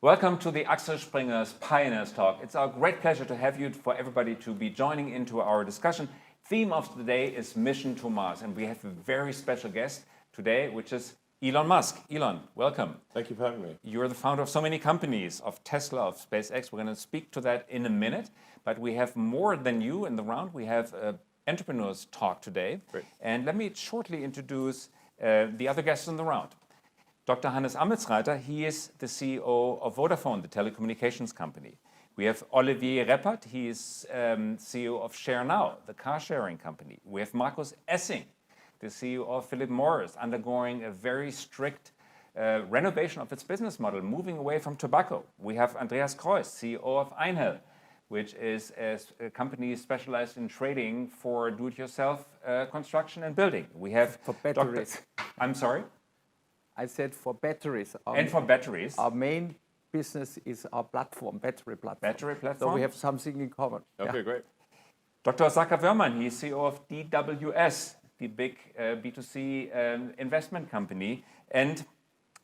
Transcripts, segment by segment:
Welcome to the Axel Springer's Pioneers Talk. It's our great pleasure to have you, for everybody to be joining into our discussion. Theme of the day is Mission to Mars, and we have a very special guest today, which is Elon Musk. Elon, welcome. Thank you for having me. You're the founder of so many companies, of Tesla, of SpaceX. We're going to speak to that in a minute, but we have more than you in the round. We have entrepreneurs talk today. Great. And let me shortly introduce the other guests in the round. Dr. Hannes Ametsreiter, he is the CEO of Vodafone, the telecommunications company. We have Olivier Reppert, he is CEO of ShareNow, the car-sharing company. We have Markus Essing, the CEO of Philip Morris, undergoing a very strict renovation of its business model, moving away from tobacco. We have Andreas Kreuss, CEO of Einhell, which is a company specialized in trading for do-it-yourself construction and building. We have for batteries. I'm sorry? I said for batteries. And for batteries. Our main business is our platform, battery platform. Battery platform. So we have something in common. Okay, great. Dr. Saka Wörmann, he's CEO of DWS, the big B2C investment company. And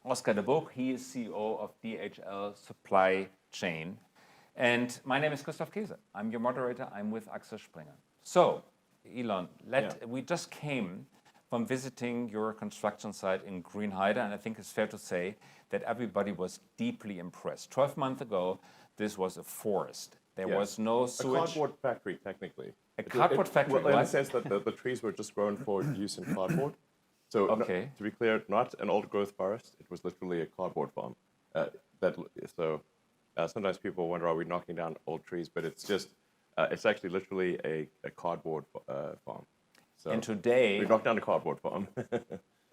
Oscar de Boek, he is CEO of DHL Supply Chain. And my name is Christoph Käse. I'm your moderator. I'm with Axel Springer. So, Elon, we just came from visiting your construction site in Greenheide, and I think it's fair to say that everybody was deeply impressed. 12 months ago, this was a forest. There was no sewage. A cardboard factory, technically. A cardboard factory, well, in the sense that the trees were just grown for use in cardboard. So, okay. To be clear, not an old growth forest. It was literally a cardboard farm. Sometimes people wonder, are we knocking down old trees? But it's just, it's actually literally a cardboard farm. So and today... we knocked down a cardboard farm.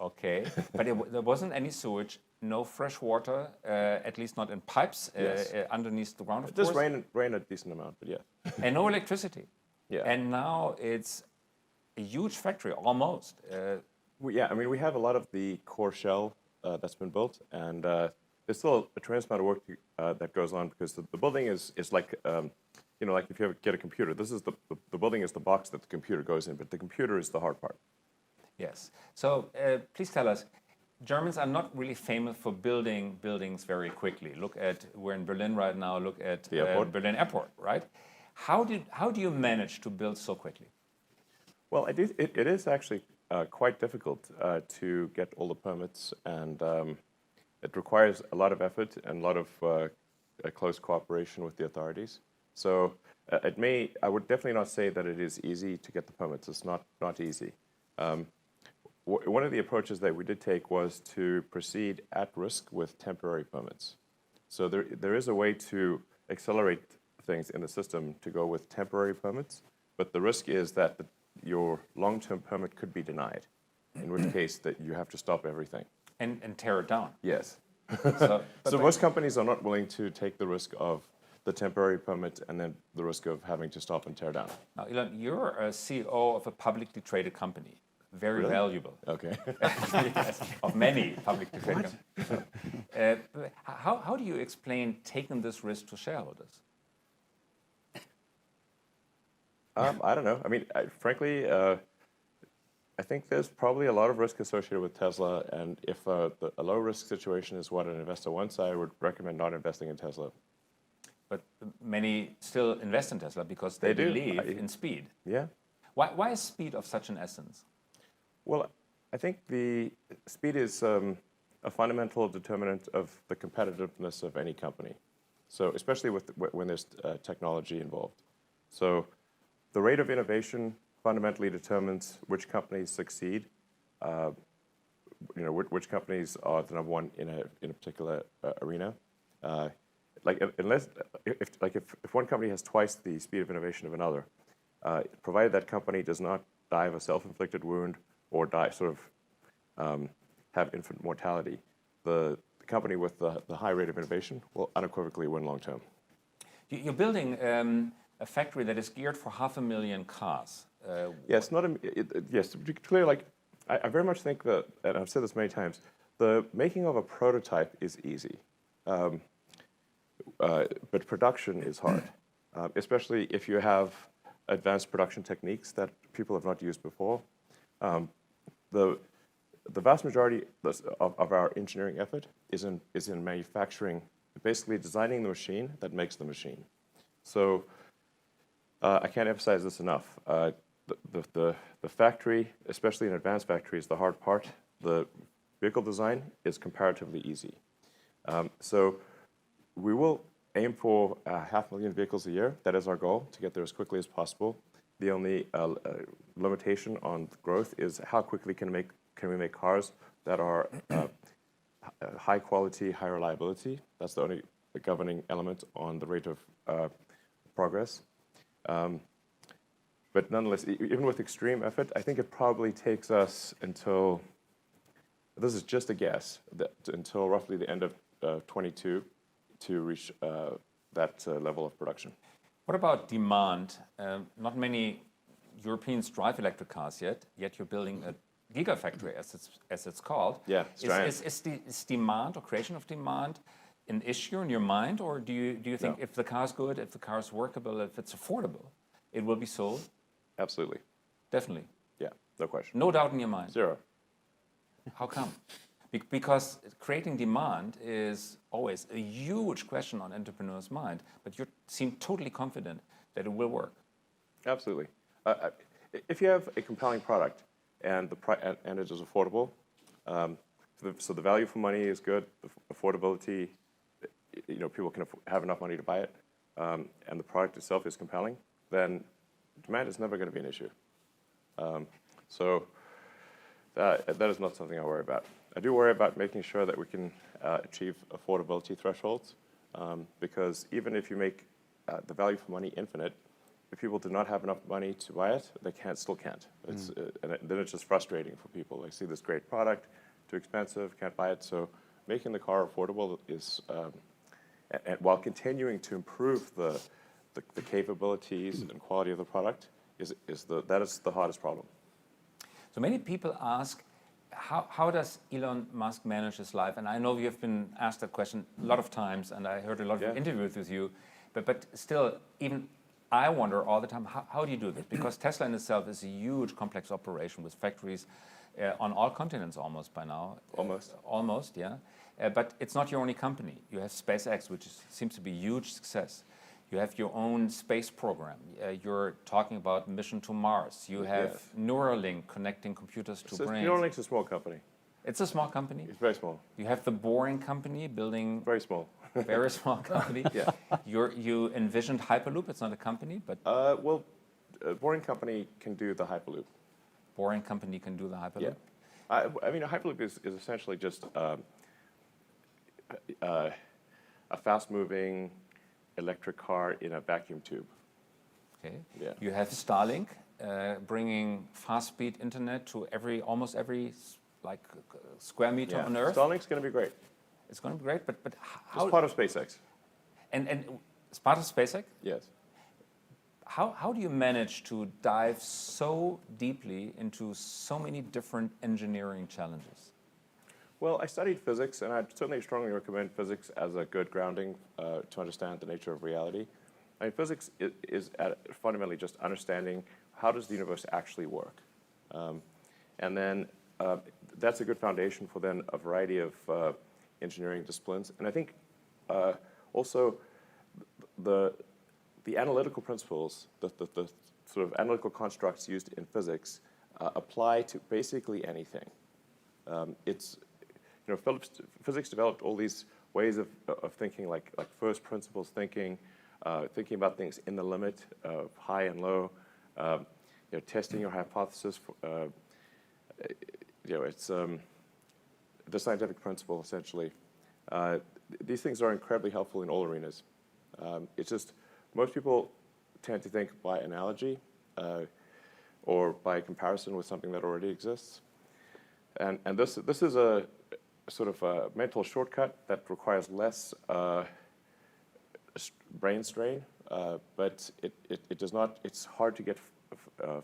Okay, but there wasn't any sewage, no fresh water, at least not in pipes, Yes. Underneath the ground, of It does course. rain a decent amount, but yeah. And no electricity. Yeah. And now it's a huge factory, almost. We have a lot of the core shell that's been built, and there's still a tremendous amount of work that goes on, because the building is like, like if you ever get a computer, this is the building is the box that the computer goes in, but the computer is the hard part. Yes. So please tell us, Germans are not really famous for building buildings very quickly. We're in Berlin right now, look at the airport. Berlin Airport, right? How do you manage to build so quickly? Well, it is actually quite difficult to get all the permits, and it requires a lot of effort and a lot of close cooperation with the authorities. So I would definitely not say that it is easy to get the permits. It's not easy. One of the approaches that we did take was to proceed at risk with temporary permits. So there is a way to accelerate things in the system to go with temporary permits, but the risk is that your long-term permit could be denied, in which case that you have to stop everything. And tear it down. Yes. So Most companies are not willing to take the risk of the temporary permit and then the risk of having to stop and tear down. Now, Elon, you're a CEO of a publicly traded company. Very valuable. Okay. Yes, of many publicly traded companies. How do you explain taking this risk to shareholders? I don't know. I mean, frankly, I think there's probably a lot of risk associated with Tesla, and if a low-risk situation is what an investor wants, I would recommend not investing in Tesla. But many still invest in Tesla because they do. believe in speed. Yeah. Why is speed of such an essence? Well, I think the speed is a fundamental determinant of the competitiveness of any company. So especially when there's technology involved. So the rate of innovation fundamentally determines which companies succeed. Which companies are the number one in a particular arena. If one company has twice the speed of innovation of another, provided that company does not die of a self-inflicted wound or have infant mortality, the company with the high rate of innovation will unequivocally win long term. You're building a factory that is geared for 500,000 cars. Yes, to be clear, I very much think that, and I've said this many times, the making of a prototype is easy, but production is hard, especially if you have advanced production techniques that people have not used before. The vast majority of our engineering effort is in manufacturing basically designing the machine that makes the machine. So I can't emphasize this enough. The factory, especially in advanced factories, the hard part, the vehicle design is comparatively easy. So we will aim for 500,000 vehicles a year. That is our goal, to get there as quickly as possible. The only limitation on growth is how quickly can we make cars that are high quality, high reliability. That's the only governing element on the rate of progress. But nonetheless, even with extreme effort, I think it probably takes us until, this is just a guess, until roughly the end of 22 to reach that level of production. What about demand? Not many Europeans drive electric cars yet you're building a gigafactory, as it's called. Yeah, it's giant. Is demand or creation of demand an issue in your mind, or do you think if the car's good, if the car's workable, if it's affordable, it will be sold? Absolutely. Definitely. Yeah, no question. No doubt in your mind. Zero. How come? Because creating demand is always a huge question on entrepreneurs' mind, but you seem totally confident that it will work. Absolutely. If you have a compelling product and and it is affordable, so the value for money is good, the affordability, people can have enough money to buy it, and the product itself is compelling, then demand is never going to be an issue. So that is not something I worry about. I do worry about making sure that we can achieve affordability thresholds, because even if you make the value for money infinite, if people do not have enough money to buy it, they still can't. And then it's just frustrating for people. They see this great product, too expensive, can't buy it. So making the car affordable is, and while continuing to improve the capabilities and quality of the product, that is the hardest problem. So many people ask, how does Elon Musk manage his life? And I know you have been asked that question a lot of times, and I heard a lot of interviews with you, but still, even I wonder all the time, how do you do this? Because Tesla in itself is a huge, complex operation with factories on all continents almost by now. Almost. Almost, yeah. But it's not your only company. You have SpaceX, which seems to be a huge success. You have your own space program. You're talking about mission to Mars. You have Neuralink connecting computers to brains. Neuralink's a small company. It's a small company? It's very small. You have the Boring Company building... Very small. Very small company. Yeah. You envisioned Hyperloop. It's not a company, but... Well, Boring Company can do the Hyperloop. Boring Company can do the Hyperloop? Yeah. I mean, a Hyperloop is essentially just a fast-moving electric car in a vacuum tube. Okay. Yeah. You have Starlink bringing fast-speed internet to almost every square meter on Earth. Starlink's going to be great. It's going to be great, but how? It's part of SpaceX. And it's part of SpaceX? Yes. How do you manage to dive so deeply into so many different engineering challenges? Well, I studied physics, and I'd certainly strongly recommend physics as a good grounding to understand the nature of reality. I mean, physics is fundamentally just understanding how does the universe actually work. And then that's a good foundation for then a variety of engineering disciplines. And I think also the analytical principles, the sort of analytical constructs used in physics apply to basically anything. Physics developed all these ways of thinking, like first principles thinking, thinking about things in the limit of high and low, testing your hypothesis. It's the scientific principle essentially. These things are incredibly helpful in all arenas. It's just most people tend to think by analogy or by comparison with something that already exists, and this is a sort of a mental shortcut that requires less brain strain, but it does not. It's hard to get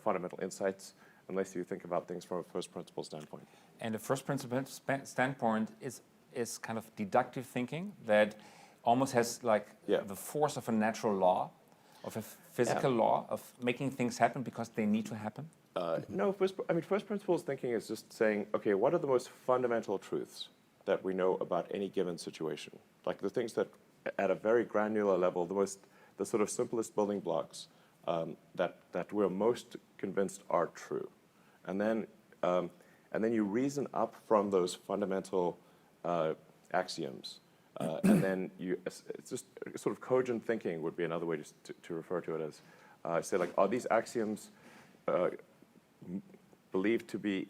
fundamental insights unless you think about things from a first principle standpoint. And the first principle standpoint is kind of deductive thinking that almost has the force of a natural law, of a physical law of making things happen because they need to happen. No, first principles thinking is just saying, okay, what are the most fundamental truths? that we know about any given situation. Like the things that, at a very granular level, the sort of simplest building blocks that we're most convinced are true. And then you reason up from those fundamental axioms. And then it's just sort of cogent thinking would be another way to refer to it as, say like, are these axioms believed to be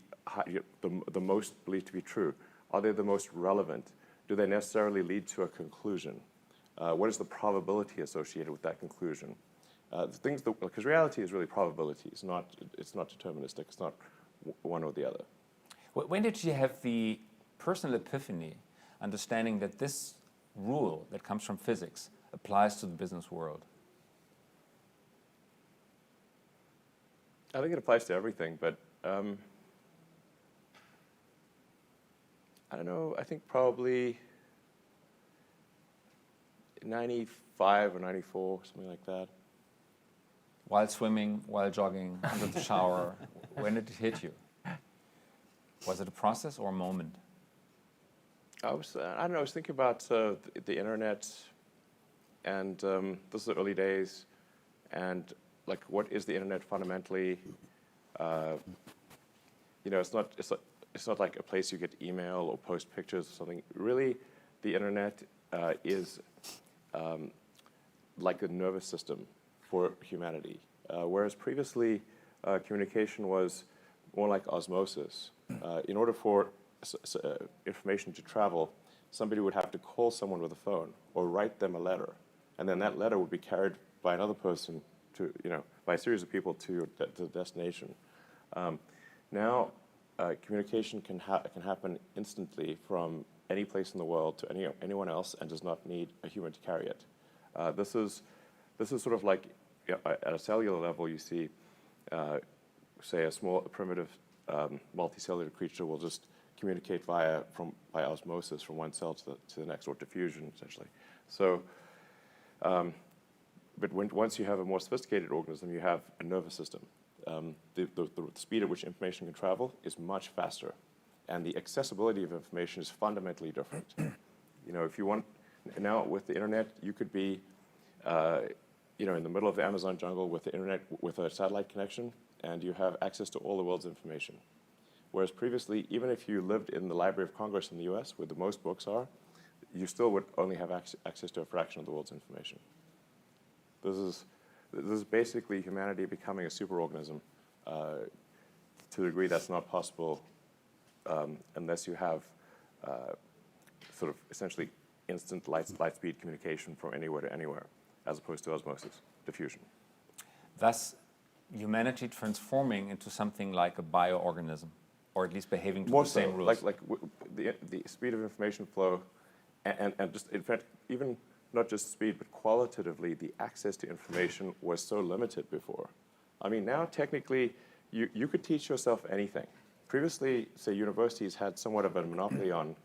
the most believed to be true? Are they the most relevant? Do they necessarily lead to a conclusion? What is the probability associated with that conclusion? Because reality is really probability. It's not deterministic. It's not one or the other. When did you have the personal epiphany, understanding that this rule that comes from physics applies to the business world? I think it applies to everything, but I don't know, I think probably 95 or 94, something like that. While swimming, while jogging, under the shower, when did it hit you? Was it a process or a moment? I don't know, I was thinking about the internet, and this is the early days, and like, what is the internet fundamentally? It's not like a place you get email or post pictures or something. Really, the internet is like a nervous system for humanity. Whereas previously, communication was more like osmosis. In order for information to travel, somebody would have to call someone with a phone or write them a letter. And then that letter would be carried by another person by a series of people to the destination. Now, communication can happen instantly from any place in the world to anyone else and does not need a human to carry it. This is sort of like, at a cellular level, you see, say, a primitive multicellular creature will just communicate by osmosis from one cell to the next, or diffusion, essentially. So, but once you have a more sophisticated organism, you have a nervous system. The speed at which information can travel is much faster, and the accessibility of information is fundamentally different. If you want, now with the internet, you could be, in the middle of the Amazon jungle with the internet, with a satellite connection, and you have access to all the world's information. Whereas previously, even if you lived in the Library of Congress in the US, where the most books are, you still would only have access to a fraction of the world's information. This is basically humanity becoming a superorganism to the degree that's not possible unless you have sort of essentially instant light-speed communication from anywhere to anywhere, as opposed to osmosis, diffusion. Thus, humanity transforming into something like a bioorganism, or at least behaving to More the same so, rules. like the speed of information flow, and just, in fact, even not just speed, but qualitatively, the access to information was so limited before. I mean, now technically, you could teach yourself anything. Previously, say, universities had somewhat of a monopoly on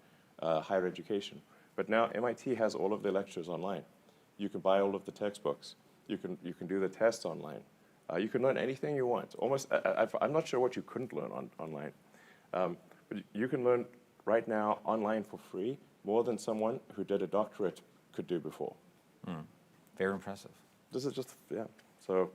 higher education, but now MIT has all of their lectures online. You can buy all of the textbooks. You can do the tests online. You can learn anything you want. Almost, I'm not sure what you couldn't learn online. But you can learn right now online for free more than someone who did a doctorate could do before. Very impressive. This is just, yeah. So,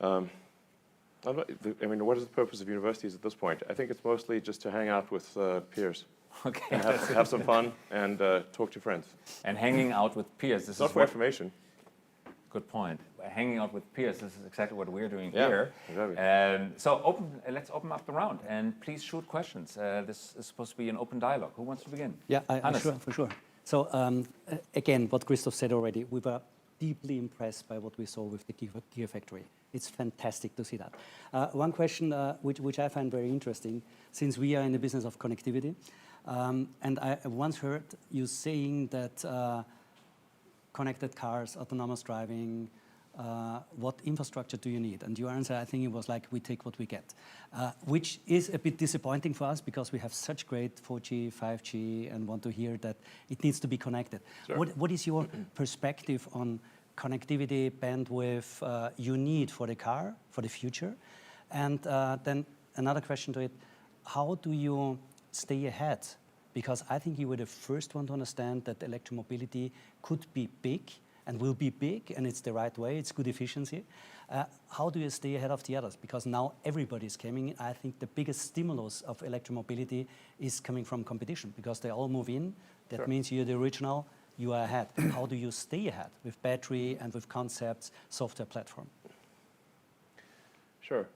what is the purpose of universities at this point? I think it's mostly just to hang out with peers. Okay. And have some fun and talk to friends. And hanging out with peers. This Not is for information. Good point. Hanging out with peers, this is exactly what we're doing Yeah, here. exactly. So let's open up the round, and please shoot questions. This is supposed to be an open dialogue. Who wants to begin? Yeah, Hannes. for sure. So again, what Christoph said already, we were deeply impressed by what we saw with the Gear Factory. It's fantastic to see that. One question which I find very interesting, since we are in the business of connectivity, and I once heard you saying that connected cars, autonomous driving, what infrastructure do you need? And your answer, I think it was like, we take what we get, which is a bit disappointing for us because we have such great 4G, 5G, and want to hear that it needs to be connected. Sure. What is your perspective on connectivity, bandwidth you need for the car, for the future? And then another question to it, how do you stay ahead because I think you were the first one to understand that electromobility could be big and will be big, and it's the right way, it's good efficiency. How do you stay ahead of the others? Because now everybody's coming. I think the biggest stimulus of electromobility is coming from competition, because they all move in. That means you're the original, you are ahead. How do you stay ahead with battery and with concepts, software platform? Sure.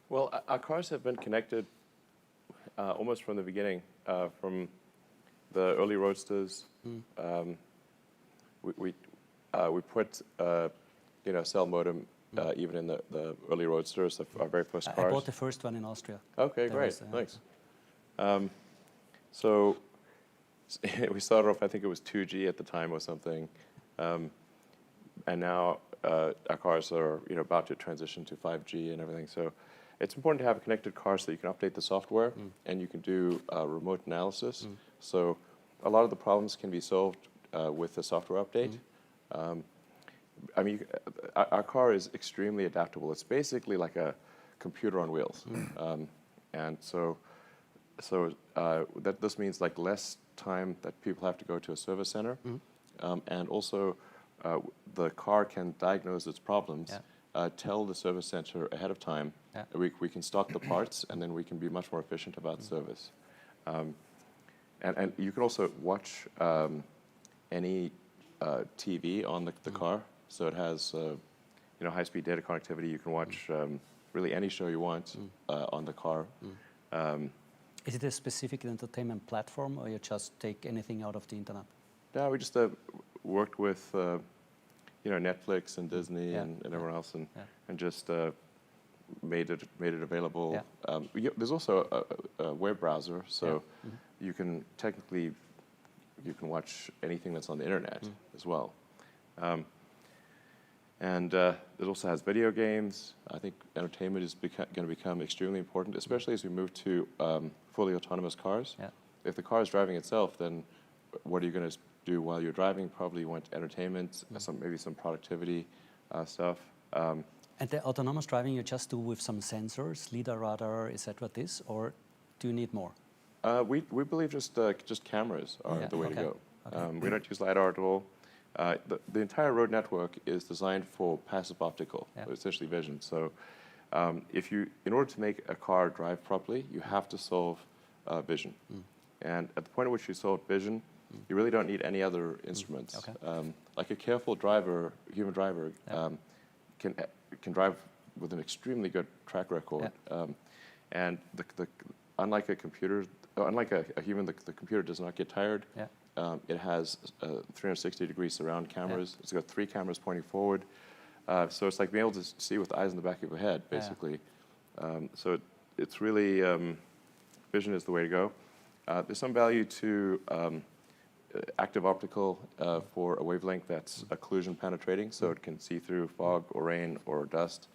Well, our cars have been connected almost from the beginning, from the early roadsters. We put cell modem even in the early roadsters, our very first cars. I bought the first one in Austria. Okay, great, thanks. So we started off, I think it was 2G at the time or something, and now our cars are about to transition to 5G and everything. So it's important to have a connected car so you can update the software and you can do remote analysis. So a lot of the problems can be solved with the software update. I mean, our car is extremely adaptable. It's basically like a computer on wheels, and so that this means like less time that people have to go to a service center, and also the car can diagnose its problems, tell the service center ahead of time. We can stock the parts, and then we can be much more efficient about service. And you can also watch any TV on the car. So it has high-speed data connectivity. You can watch really any show you want on the car. Is it a specific entertainment platform, or you just take anything out of the internet? No, we just worked with Netflix and Disney and everyone else, and just made it available. There's also a web browser, so you can technically watch anything that's on the internet as well. And it also has video games. I think entertainment is going to become extremely important, especially as we move to fully autonomous cars. If the car is driving itself, then what are you going to do while you're driving? Probably you want entertainment, maybe some productivity stuff. And the autonomous driving you just do with some sensors, LiDAR, radar, etc. This, or do you need more? We believe just cameras are the way to go. We don't use LiDAR at all. The entire road network is designed for passive optical, essentially vision. So in order to make a car drive properly, you have to solve vision. And at the point at which you solve vision, you really don't need any other instruments. Like a careful human driver, can drive with an extremely good track record. And unlike a computer, unlike a human, the computer does not get tired. It has 360-degree surround cameras. It's got 3 cameras pointing forward. So it's like being able to see with the eyes in the back of your head, basically. So it's really, vision is the way to go. There's some value to active optical for a wavelength that's occlusion penetrating, so it can see through fog or rain or dust.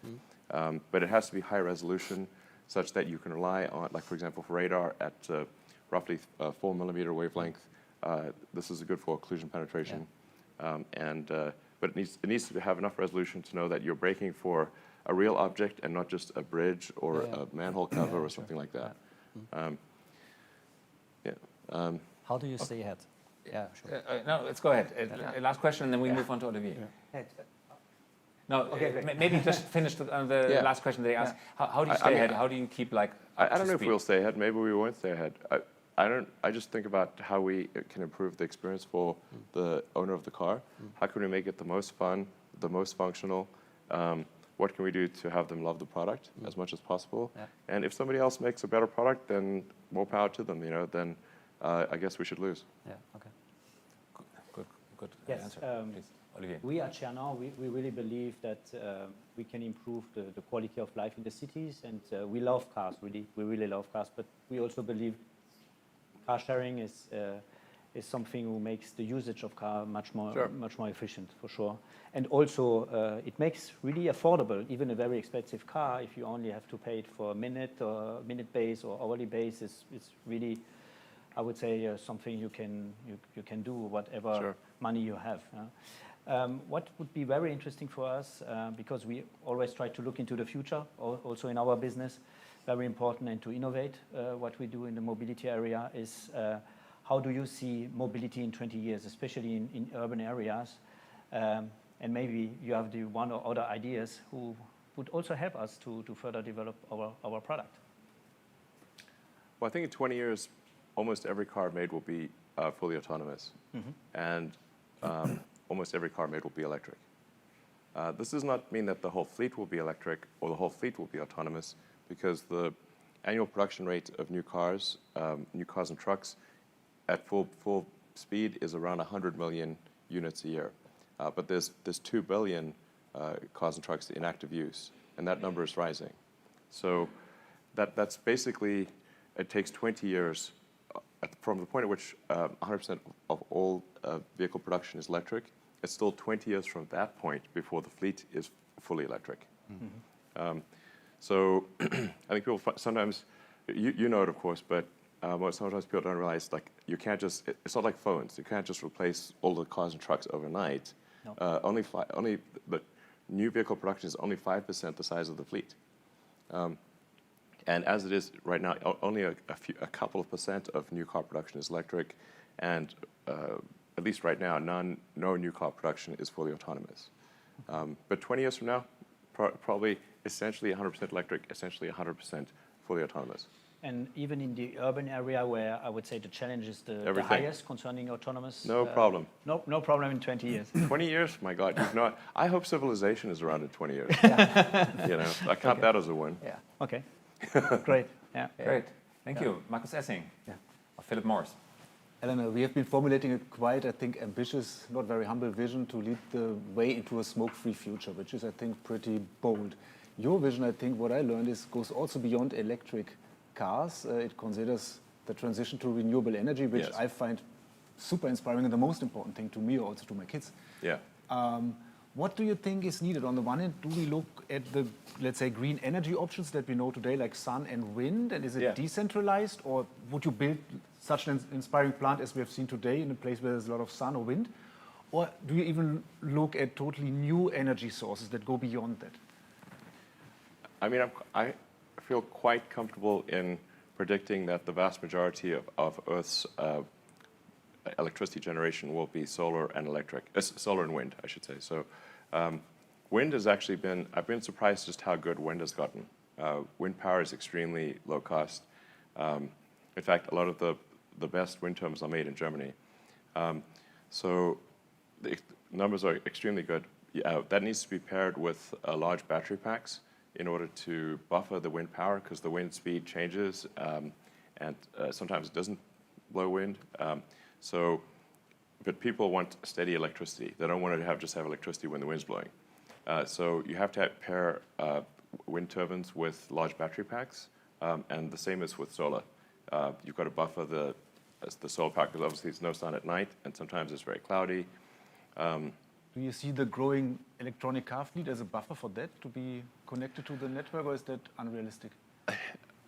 But it has to be high resolution, such that you can rely on, like for example, for radar at roughly 4 millimeter wavelength. This is good for occlusion penetration, but it needs to have enough resolution to know that you're braking for a real object and not just a bridge or a manhole cover or something like that. How do you stay ahead? No, let's go ahead. Last question, and then we move on to Olivier. No, maybe just finish the last question they asked. How do you stay ahead? How do you keep I don't know if we'll stay ahead. Maybe we won't stay ahead. I just think about how we can improve the experience for the owner of the car. How can we make it the most fun, the most functional? What can we do to have them love the product as much as possible? And if somebody else makes a better product, then more power to them. Then I guess we should lose. Good yes, answer. Please, Olivier. We at Chernan, we really believe that we can improve the quality of life in the cities, and we love cars, really. We really love cars, but we also believe car sharing is something who makes the usage of car much more efficient, for sure. And also, it makes really affordable, even a very expensive car, if you only have to pay it for a minute or minute base or hourly base, it's really, I would say, something you can do whatever money you have. What would be very interesting for us, because we always try to look into the future, also in our business, very important and to innovate what we do in the mobility area is how do you see mobility in 20 years, especially in urban areas? And maybe you have the one or other ideas who would also help us to further develop our product. Well, I think in 20 years, almost every car made will be fully autonomous. And almost every car made will be electric. This does not mean that the whole fleet will be electric or the whole fleet will be autonomous, because the annual production rate of new cars and trucks at full speed is around 100 million units a year. But there's 2 billion cars and trucks in active use, and that number is rising. So that's basically, it takes 20 years from the point at which 100% of all vehicle production is electric. It's still 20 years from that point before the fleet is fully electric. So I think people sometimes, you know it of course, but sometimes people don't realize, like, you can't just, it's not like phones. You can't just replace all the cars and trucks overnight. No. But new vehicle production is only 5% the size of the fleet. And as it is right now, only a couple of percent of new car production is electric, and at least right now, no new car production is fully autonomous. But 20 years from now, probably essentially 100% electric, essentially 100% fully autonomous. And even in the urban area, where I would say the challenge is the highest concerning autonomous. No problem. No problem in 20 years. 20 years? My God, I hope civilization is around in 20 years. You know, I count that as a win. Yeah. Okay. Great. Yeah. Great. Thank you. Markus Essing. Yeah. Or Philip Morris. Eleanor, we have been formulating a quite, I think, ambitious, not very humble vision to lead the way into a smoke-free future, which is, I think, pretty bold. Your vision, I think, what I learned is goes also beyond electric cars. It considers the transition to renewable energy, which Yes. I find super inspiring and the most important thing to me, or also to my kids. Yeah. What do you think is needed? On the one hand, do we look at the, let's say, green energy options that we know today, like sun and wind, and is it decentralized, or would you build such an inspiring plant as we have seen today in a place where there's a lot of sun or wind? Or do you even look at totally new energy sources that go beyond that? I mean, I feel quite comfortable in predicting that the vast majority of Earth's electricity generation will be solar and solar and wind, I should say. So wind has actually been, I've been surprised just how good wind has gotten. Wind power is extremely low cost. In fact, a lot of the best wind turbines are made in Germany. So the numbers are extremely good. That needs to be paired with large battery packs in order to buffer the wind power, because the wind speed changes, and sometimes it doesn't blow wind. But people want steady electricity. They don't want to just have electricity when the wind's blowing. So you have to pair wind turbines with large battery packs, and the same is with solar. You've got to buffer the solar power, because obviously there's no sun at night, and sometimes it's very cloudy. Do you see the growing electronic car fleet as a buffer for that, to be connected to the network, or is that unrealistic?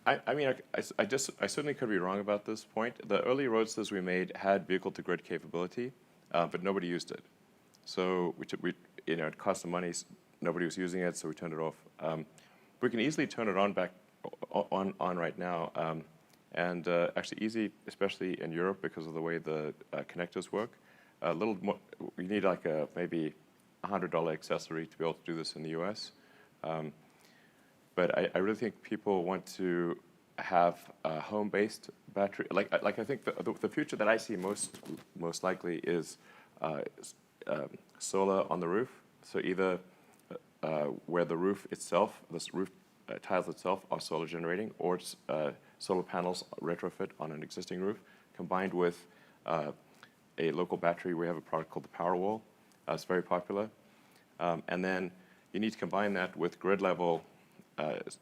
I mean, I certainly could be wrong about this point. The early roadsters we made had vehicle-to-grid capability, but nobody used it. So it cost some money. Nobody was using it, so we turned it off. We can easily turn it on right now, and actually easy, especially in Europe, because of the way the connectors work. A little more, you need like maybe $100 accessory to be able to do this in the US. But I really think people want to have a home-based battery. Like I think the future that I see most likely is solar on the roof. So either where the roof itself, this roof tiles itself are solar generating, or it's solar panels retrofit on an existing roof, combined with a local battery. We have a product called the Powerwall. It's very popular. And then you need to combine that with grid level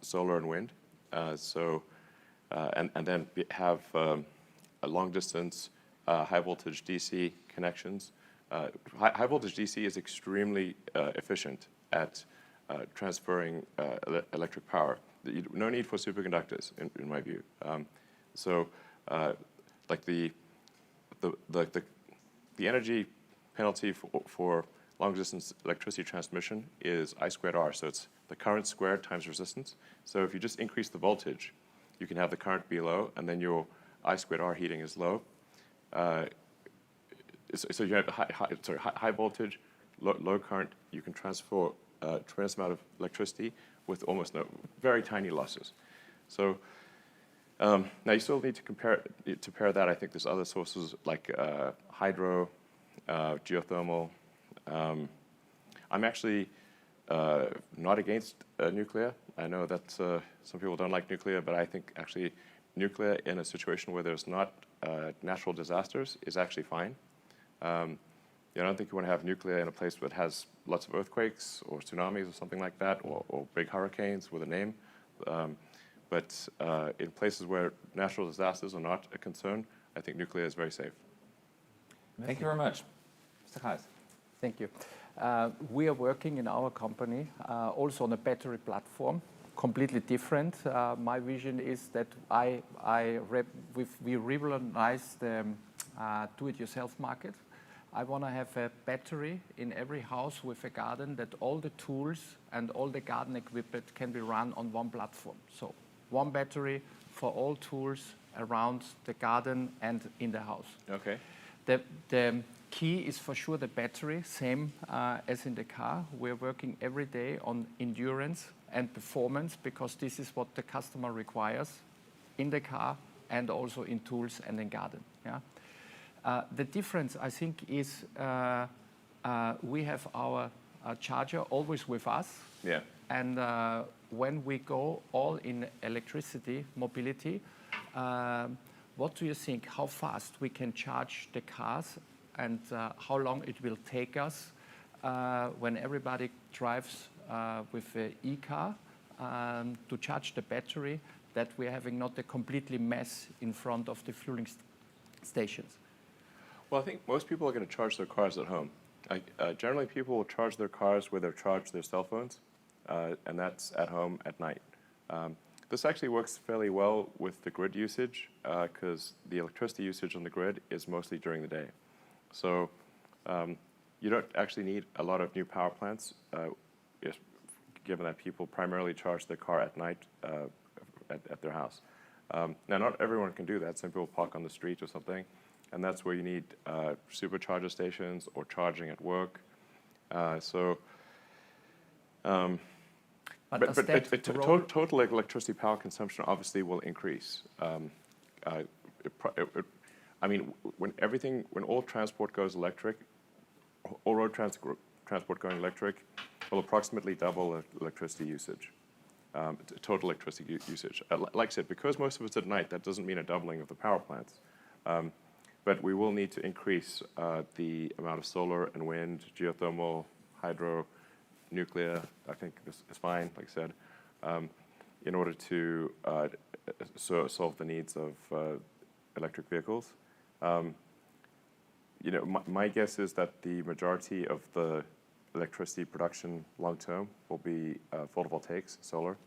solar and wind. And then have a long distance high voltage DC connections. High voltage DC is extremely efficient at transferring electric power. No need for superconductors, in my view. Like the energy penalty for long-distance electricity transmission is I squared R. So it's the current squared times resistance. So if you just increase the voltage, you can have the current be low, and then your I squared R heating is low. So you have high voltage, low current. You can transfer a tremendous amount of electricity with almost no, very tiny losses. So now you still need to pair that. I think there's other sources like hydro, geothermal. I'm actually not against nuclear. I know that some people don't like nuclear, but I think actually nuclear in a situation where there's not natural disasters is actually fine. I don't think you want to have nuclear in a place that has lots of earthquakes or tsunamis or something like that, or big hurricanes with a name. But in places where natural disasters are not a concern, I think nuclear is very safe. Thank you very much. Mr. Kreis. Thank you. We are working in our company also on a battery platform, completely different. My vision is that we revolutionize the do-it-yourself market. I want to have a battery in every house with a garden, that all the tools and all the garden equipment can be run on one platform. So one battery for all tools around the garden and in the house. Okay. The key is for sure the battery, same as in the car. We're working every day on endurance and performance, because this is what the customer requires in the car and also in tools and in garden. Yeah. The difference, I think, is we have our charger always with us. Yeah. And when we go all in electricity mobility, what do you think? How fast we can charge the cars, and how long it will take us when everybody drives with an e-car to charge the battery, that we're having not a completely mess in front of the fueling stations? Well, I think most people are going to charge their cars at home. Generally, people will charge their cars where they've charged their cell phones, and that's at home at night. This actually works fairly well with the grid usage, because the electricity usage on the grid is mostly during the day. So you don't actually need a lot of new power plants, given that people primarily charge their car at night at their house. Now, not everyone can do that. Some people park on the street or something, and that's where you need supercharger stations or charging at work. Total electricity power consumption obviously will increase. I mean, when all transport goes electric, all road transport going electric, will approximately double electricity usage, total electricity usage. Like I said, because most of it's at night, that doesn't mean a doubling of the power plants. But we will need to increase the amount of solar and wind, geothermal, hydro, nuclear. I think this is fine, like I said, in order to solve the needs of electric vehicles. My guess is that the majority of the electricity production long term will be photovoltaics, solar,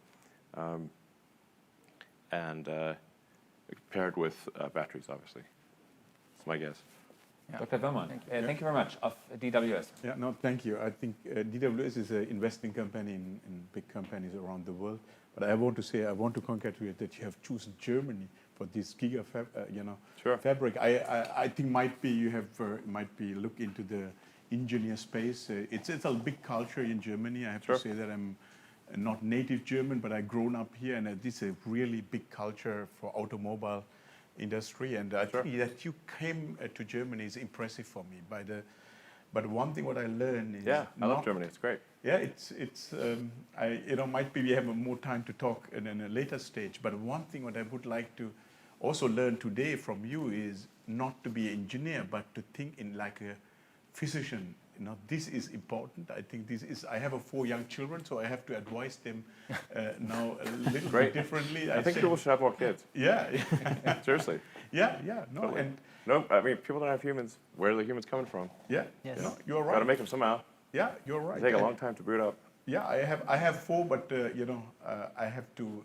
and paired with batteries, obviously. That's my guess. Yeah. Dr. Wörmann, thank you very much, of DWS. Yeah, no, thank you. I think DWS is an investing company in big companies around the world. But I want to congratulate that you have chosen Germany for this fabric. I think might be look into the engineer space. It's a big culture in Germany. I have to say that I'm not native German, but I've grown up here, and this is a really big culture for automobile industry. And I think that you came to Germany is impressive for me. But one thing what I learned is I love Germany. It's great. Yeah, might be we have more time to talk in a later stage. But one thing what I would like to also learn today from you is not to be an engineer, but to think in like a physician. This is important. I think I have 4 young children, so I have to advise them now a little bit differently. I think people should have more kids. Yeah. Seriously. Yeah. No, totally. and no, I mean, people don't have humans. Where are the humans coming from? yeah. Yes. You're right. Got to make them somehow. Yeah, you're right. It take a long time to boot up. Yeah, I have 4, but I have to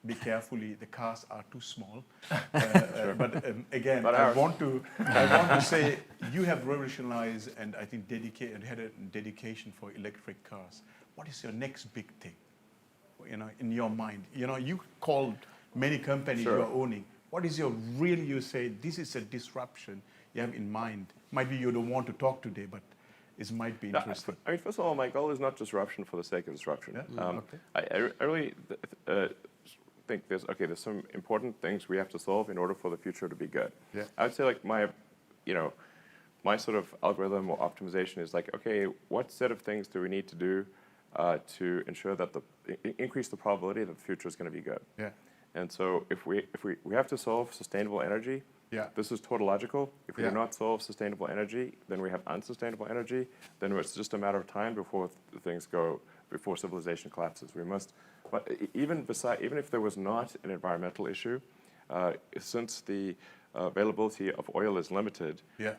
be carefully. The cars are too small. But again, But I ours. want to say you have revolutionized and I think had a dedication for electric cars. What is your next big thing? In your mind, you called many companies you are owning. What is your you say this is a disruption you have in mind? Might be you don't want to talk today, but it might be interesting. I mean, first of all, my goal is not disruption for the sake of disruption. Yeah? Okay. I really think there's some important things we have to solve in order for the future to be good. Yeah. I would say like my sort of algorithm or optimization is like, okay, what set of things do we need to do to ensure that increase the probability that the future is going to be good? Yeah. And so if we have to solve sustainable energy, Yeah. this is tautological. If we Yeah. do not solve sustainable energy, then we have unsustainable energy. Then it's just a matter of time before civilization collapses. We must, but even if there was not an environmental issue, since the availability of oil is limited, Yeah.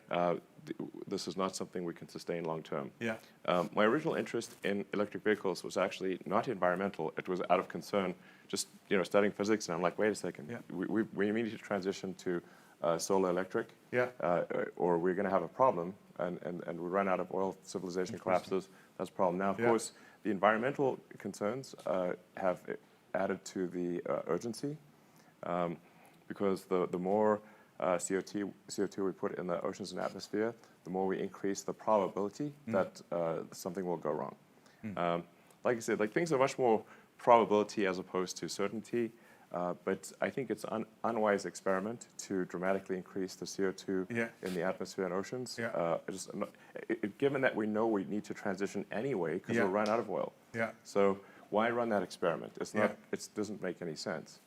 this is not something we can sustain long term. Yeah. My original interest in electric vehicles was actually not environmental. It was out of concern, just studying physics, and I'm like, wait a second, Yeah. we need to transition to solar electric, Yeah. or we're going to have a problem, and we run out of oil, civilization collapses. That's a problem. Now, of Yeah. course, the environmental concerns have added to the urgency, because the more CO2 we put in the oceans and atmosphere, the more we increase the probability that something will go wrong. Like I said, like things are much more probability as opposed to certainty. But I think it's an unwise experiment to dramatically increase the CO2 Yeah. in the atmosphere and oceans. Yeah. Given that we know we need to transition anyway because Yeah. we'll run out of oil. Yeah. So why run that experiment? It's not. Yeah. It doesn't make any sense.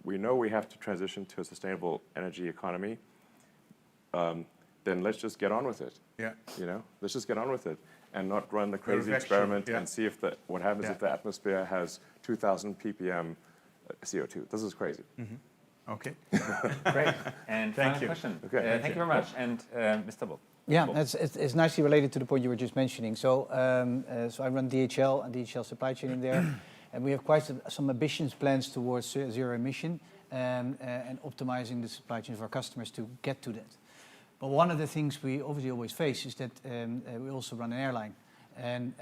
We know we have to transition to a sustainable energy economy. Then let's just get on with it. Yeah. Let's just get on with it and not run the crazy Perfection, experiment yeah. and see what happens Yeah. if the atmosphere has 2,000 ppm CO2. This is crazy. Okay. Great. And Thank final you. question. Okay. Thank you very much. And Mr. Bull. Yeah, it's nicely related to the point you were just mentioning. So, so I run DHL and DHL supply chain in there, and we have quite some ambitious plans towards zero emission and optimizing the supply chain of our customers to get to that. But one of the things we obviously always face is that we also run an airline, and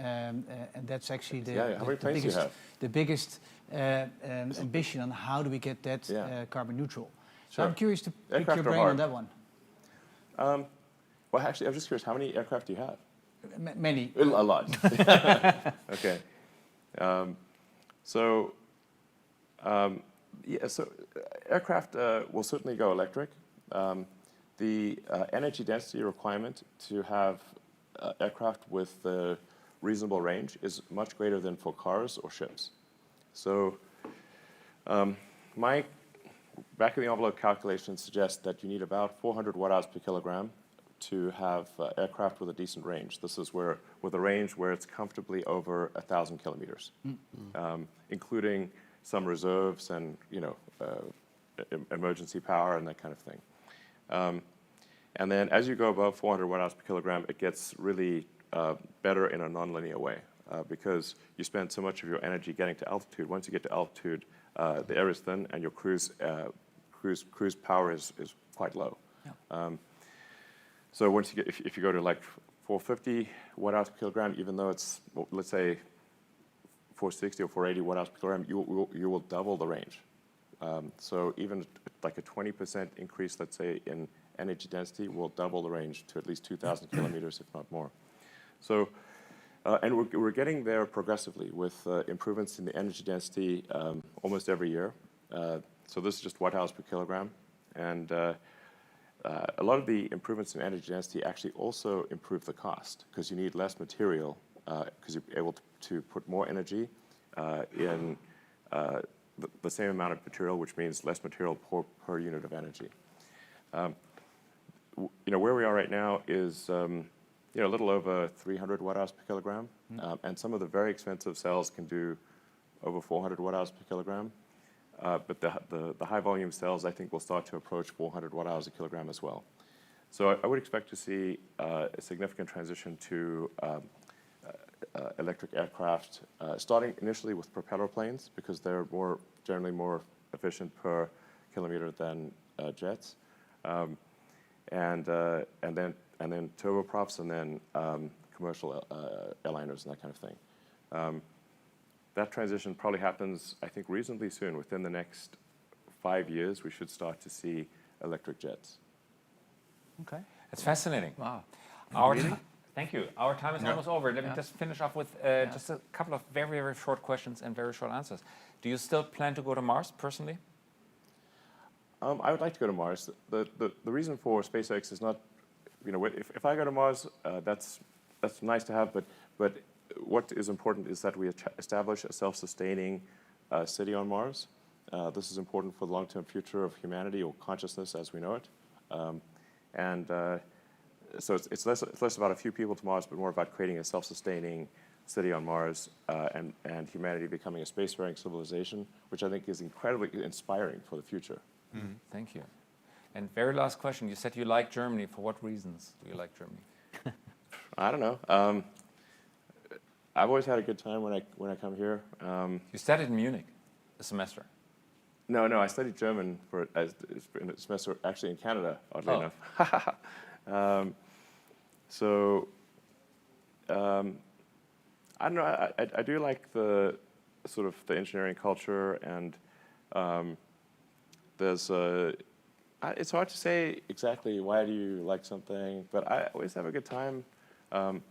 that's actually How many planes do you have? the biggest ambition on how do we get that carbon neutral. So Sure. I'm curious to pick Aircraft your are brain hard. on that one. Well, actually, I'm just curious, how many aircraft do you have? Many. A lot. Okay. So aircraft will certainly go electric. The energy density requirement to have aircraft with the reasonable range is much greater than for cars or ships. So my back-of-the-envelope calculations suggest that you need about 400 watt-hours per kilogram to have aircraft with a decent range. This is with a range where it's comfortably over 1,000 kilometers, including some reserves and emergency power and that kind of thing. And then as you go above 400 watt-hours per kilogram, it gets really better in a nonlinear way because you spend so much of your energy getting to altitude. Once you get to altitude, the air is thin and your cruise power is quite low. Yeah. So once you get, if you go to like 450 watt-hours per kilogram, even though it's, well, let's say 460 or 480 watt-hours per kilogram, you will double the range. So even like a 20% increase, let's say, in energy density will double the range to at least 2,000 kilometers, if not more. So, and we're getting there progressively with improvements in the energy density almost every year. So this is just watt-hours per kilogram. And a lot of the improvements in energy density actually also improve the cost because you need less material because you're able to put more energy in the same amount of material, which means less material per unit of energy. Where we are right now is a little over 300 watt-hours per kilogram, and some of the very expensive cells can do over 400 watt-hours per kilogram. But the high volume cells, I think, will start to approach 400 watt-hours a kilogram as well. So I would expect to see a significant transition to electric aircraft, starting initially with propeller planes because they're generally more efficient per kilometer than jets, and then turboprops, and then commercial airliners and that kind of thing. That transition probably happens, I think, reasonably soon. Within the next 5 years, we should start to see electric jets. Okay. It's fascinating. Wow. Thank you. Our time is almost over. Let me just finish off with just a couple of very, very short questions and very short answers. Do you still plan to go to Mars personally? I would like to go to Mars. The reason for SpaceX is not, if I go to Mars, that's nice to have, but what is important is that we establish a self-sustaining city on Mars. This is important for the long-term future of humanity or consciousness as we know it. So it's less about a few people to Mars, but more about creating a self-sustaining city on Mars and humanity becoming a spacefaring civilization, which I think is incredibly inspiring for the future. Mm-hmm. Thank you. And very last question. You said you like Germany. For what reasons do you like Germany? I don't know. I've always had a good time when I come here. You studied in Munich a semester. No, I studied German for a semester actually in Canada, oddly enough. I don't know. I do like the sort of the engineering culture, and it's hard to say exactly why do you like something, but I always have a good time, and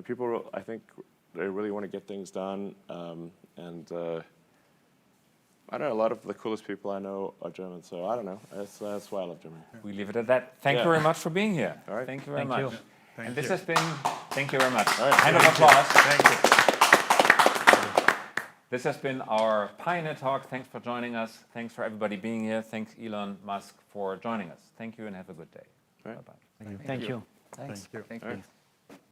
people, I think, they really want to get things done, and I don't know, a lot of the coolest people I know are German, so I don't know. That's why I love Germany. We leave it at that. Thank you very much for being here. All right. Thank you very Thank much. you. And this has been, thank you very much. All right. Hand of applause. Thank you. This has been our Pioneer Talk. Thanks for joining us. Thanks for everybody being here. Thanks, Elon Musk, for joining us. Thank you and have a good day. All right. Bye-bye. Thank you. Thanks. Thank you. Thank All you. right.